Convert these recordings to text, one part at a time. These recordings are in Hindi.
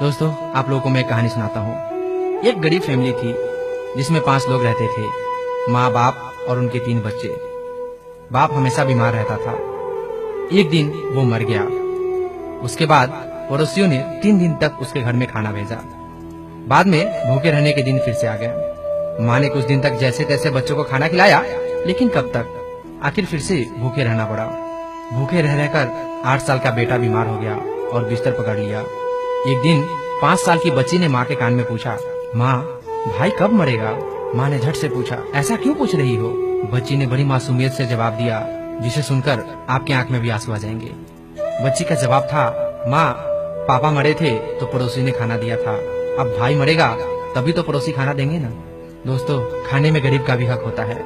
दोस्तों, आप लोगों को मैं एक कहानी सुनाता हूँ। एक गरीब फैमिली थी जिसमें 5 लोग रहते थे, माँ, बाप और उनके 3 बच्चे। बाप हमेशा बीमार रहता था। एक दिन वो मर गया। उसके बाद पड़ोसियों ने 3 दिन तक उसके घर में खाना भेजा। बाद में भूखे रहने के दिन फिर से आ गए। माँ ने कुछ दिन तक जैसे तैसे बच्चों को खाना खिलाया, लेकिन कब तक, आखिर फिर से भूखे रहना पड़ा। भूखे रह रहकर 8 साल का बेटा बीमार हो गया और बिस्तर पकड़ लिया। एक दिन 5 साल की बच्ची ने माँ के कान में पूछा, माँ, भाई कब मरेगा? माँ ने झट से पूछा, ऐसा क्यों पूछ रही हो? बच्ची ने बड़ी मासूमियत से जवाब दिया, जिसे सुनकर आपकी आंख में भी आंसू आ जाएंगे। बच्ची का जवाब था, माँ, पापा मरे थे तो पड़ोसी ने खाना दिया था, अब भाई मरेगा तभी तो पड़ोसी खाना देंगे ना। दोस्तों, खाने में गरीब का भी हक होता है।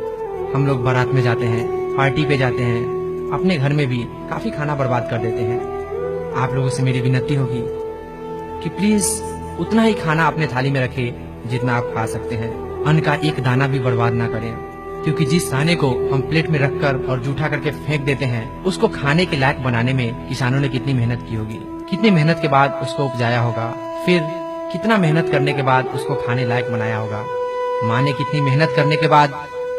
हम लोग बारात में जाते हैं, पार्टी पे जाते हैं, अपने घर में भी काफी खाना बर्बाद कर देते हैं। आप लोगों से मेरी विनती होगी कि प्लीज उतना ही खाना अपने थाली में रखें जितना आप खा सकते हैं। अन्न का एक दाना भी बर्बाद ना करें, क्योंकि जिस दाने को हम प्लेट में रखकर और जूठा करके फेंक देते हैं, उसको खाने के लायक बनाने में किसानों ने कितनी मेहनत की होगी, कितनी मेहनत के बाद उसको उपजाया होगा, फिर कितना मेहनत करने के बाद उसको खाने लायक बनाया होगा। माँ ने कितनी मेहनत करने के बाद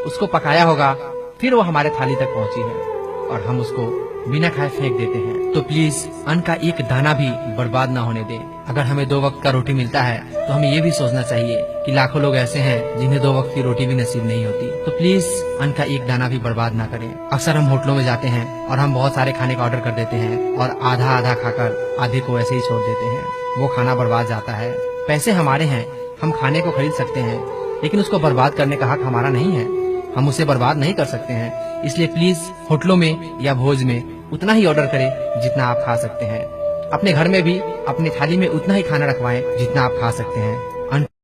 उसको पकाया होगा, फिर वो हमारे थाली तक पहुँची है और हम उसको बिना खाए फेंक देते हैं। तो प्लीज अन्न का एक दाना भी बर्बाद ना होने दें। अगर हमें 2 वक्त का रोटी मिलता है तो हमें ये भी सोचना चाहिए कि लाखों लोग ऐसे हैं जिन्हें 2 वक्त की रोटी भी नसीब नहीं होती। तो प्लीज अन्न का एक दाना भी बर्बाद ना करें। अक्सर हम होटलों में जाते हैं और हम बहुत सारे खाने का ऑर्डर कर देते हैं और आधा खाकर आधे को ऐसे ही छोड़ देते हैं। वो खाना बर्बाद जाता है। पैसे हमारे हैं, हम खाने को खरीद सकते हैं, लेकिन उसको बर्बाद करने का हक हमारा नहीं है। हम उसे बर्बाद नहीं कर सकते हैं। इसलिए प्लीज होटलों में या भोज में उतना ही ऑर्डर करें जितना आप खा सकते हैं। अपने घर में भी अपनी थाली में उतना ही खाना रखवाएं जितना आप खा सकते हैं।